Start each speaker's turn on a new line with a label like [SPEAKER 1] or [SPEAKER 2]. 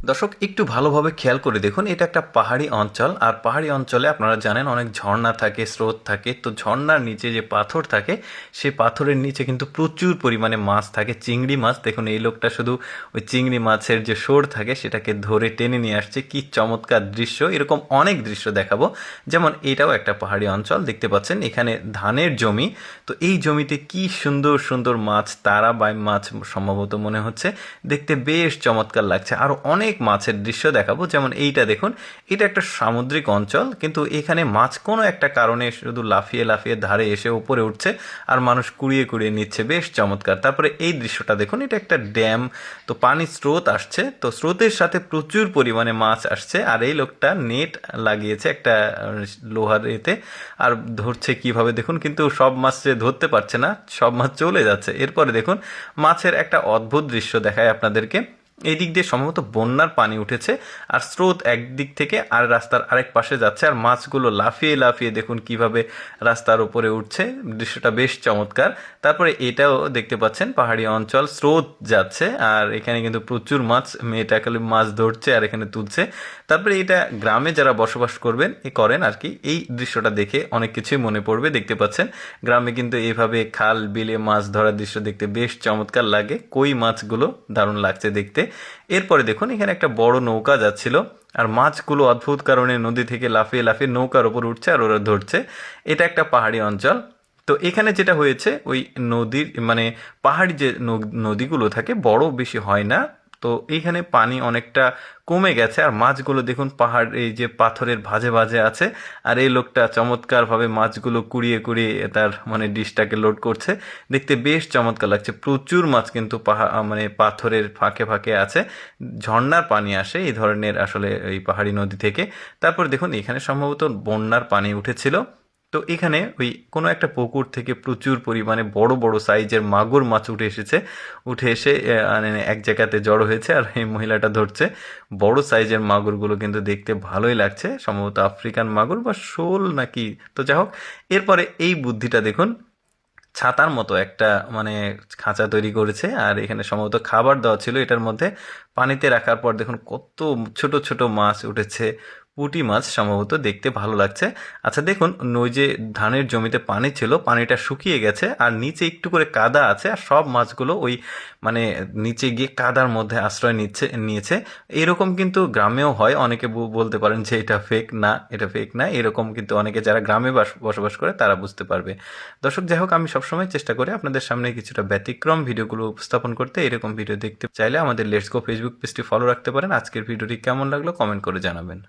[SPEAKER 1] দর্শক একটু ভালোভাবে খেয়াল করে দেখুন, এটা একটা পাহাড়ি অঞ্চল। আর পাহাড়ি অঞ্চলে আপনারা জানেন অনেক ঝর্ণা থাকে, স্রোত থাকে। তো ঝর্ণার নিচে যে পাথর থাকে, সেই পাথরের নিচে কিন্তু প্রচুর পরিমাণে মাছ থাকে, চিংড়ি মাছ। দেখুন এই লোকটা শুধু ওই চিংড়ি মাছের যে শোর থাকে সেটাকে ধরে টেনে নিয়ে আসছে। কি চমৎকার দৃশ্য! এরকম অনেক দৃশ্য দেখাবো। যেমন এটাও একটা পাহাড়ি অঞ্চল, দেখতে পাচ্ছেন এখানে ধানের জমি। তো এই জমিতে কি সুন্দর সুন্দর মাছ, তারাবাই মাছ সম্ভবত মনে হচ্ছে, দেখতে বেশ চমৎকার লাগছে। আরও অনেক মাছের দৃশ্য দেখাবো। যেমন এইটা দেখুন, এটা একটা সামুদ্রিক অঞ্চল, কিন্তু এখানে মাছ কোনো একটা কারণে শুধু লাফিয়ে লাফিয়ে ধারে এসে উপরে উঠছে আর মানুষ কুড়িয়ে কুড়িয়ে নিচ্ছে, বেশ চমৎকার। তারপরে এই দৃশ্যটা দেখুন, এটা একটা ড্যাম। তো পানির স্রোত আসছে, তো স্রোতের সাথে প্রচুর পরিমাণে মাছ আসছে। আর এই লোকটা নেট লাগিয়েছে একটা লোহার এতে, আর ধরছে কিভাবে দেখুন, কিন্তু সব মাছ সে ধরতে পারছে না, সব মাছ চলে যাচ্ছে। এরপরে দেখুন মাছের একটা অদ্ভুত দৃশ্য দেখায় আপনাদেরকে। এই দিক দিয়ে সম্ভবত বন্যার পানি উঠেছে, আর স্রোত একদিক থেকে আর রাস্তার আরেক পাশে যাচ্ছে, আর মাছগুলো লাফিয়ে লাফিয়ে দেখুন কিভাবে রাস্তার উপরে উঠছে। দৃশ্যটা বেশ চমৎকার। তারপরে এটাও দেখতে পাচ্ছেন পাহাড়ি অঞ্চল, স্রোত যাচ্ছে আর এখানে কিন্তু প্রচুর মাছ, মেয়েটা খালি মাছ ধরছে আর এখানে তুলছে। তারপরে এটা গ্রামে যারা বসবাস করেন আর কি, এই দৃশ্যটা দেখে অনেক কিছুই মনে পড়বে। দেখতে পাচ্ছেন গ্রামে কিন্তু এইভাবে খাল বিলে মাছ ধরার দৃশ্য দেখতে বেশ চমৎকার লাগে। কই মাছগুলো দারুণ লাগছে দেখতে। এরপরে দেখুন এখানে একটা বড় নৌকা যাচ্ছিল, আর মাছগুলো অদ্ভুত কারণে নদী থেকে লাফিয়ে লাফিয়ে নৌকার ওপর উঠছে আর ওরা ধরছে। এটা একটা পাহাড়ি অঞ্চল। তো এখানে যেটা হয়েছে, ওই নদীর মানে পাহাড়ি যে নদীগুলো থাকে বড় বেশি হয় না। তো এইখানে পানি অনেকটা কমে গেছে, আর মাছগুলো দেখুন পাহাড় এই যে পাথরের ভাঁজে ভাঁজে আছে। আর এই লোকটা চমৎকারভাবে মাছগুলো কুড়িয়ে কুড়িয়ে তার মানে ডিশটাকে লোড করছে। দেখতে বেশ চমৎকার লাগছে। প্রচুর মাছ কিন্তু মানে পাথরের ফাঁকে ফাঁকে আছে। ঝর্ণার পানি আসে এই ধরনের আসলে এই পাহাড়ি নদী থেকে। তারপর দেখুন এখানে সম্ভবত বন্যার পানি উঠেছিল। তো এখানে ওই কোনো একটা পুকুর থেকে প্রচুর পরিমাণে বড় বড় সাইজের মাগুর মাছ উঠে এসেছে। উঠে এসে মানে এক জায়গাতে জড়ো হয়েছে, আর এই মহিলাটা ধরছে। বড় সাইজের মাগুরগুলো কিন্তু দেখতে ভালোই লাগছে, সম্ভবত আফ্রিকান মাগুর বা শোল নাকি। তো যাই হোক, এরপরে এই বুদ্ধিটা দেখুন, ছাতার মতো একটা মানে খাঁচা তৈরি করেছে, আর এখানে সম্ভবত খাবার দেওয়া ছিল এটার মধ্যে। পানিতে রাখার পর দেখুন কত ছোট ছোট মাছ উঠেছে, পুঁটি মাছ সম্ভবত, দেখতে ভালো লাগছে। আচ্ছা দেখুন, ওই যে ধানের জমিতে পানি ছিল, পানিটা শুকিয়ে গেছে আর নিচে একটু করে কাদা আছে, আর সব মাছগুলো ওই মানে নিচে গিয়ে কাদার মধ্যে আশ্রয় নিয়েছে। এরকম কিন্তু গ্রামেও হয়। অনেকে বলতে পারেন যে এটা ফেক না, এটা ফেক না, এরকম কিন্তু অনেকে যারা গ্রামে বসবাস করে তারা বুঝতে পারবে। দর্শক যাই হোক, আমি সবসময় চেষ্টা করি আপনাদের সামনে কিছুটা ব্যতিক্রম ভিডিওগুলো উপস্থাপন করতে। এরকম ভিডিও দেখতে চাইলে আমাদের লেটস গো ফেসবুক পেজটি ফলো রাখতে পারেন। আজকের ভিডিওটি কেমন লাগলো কমেন্ট করে জানাবেন।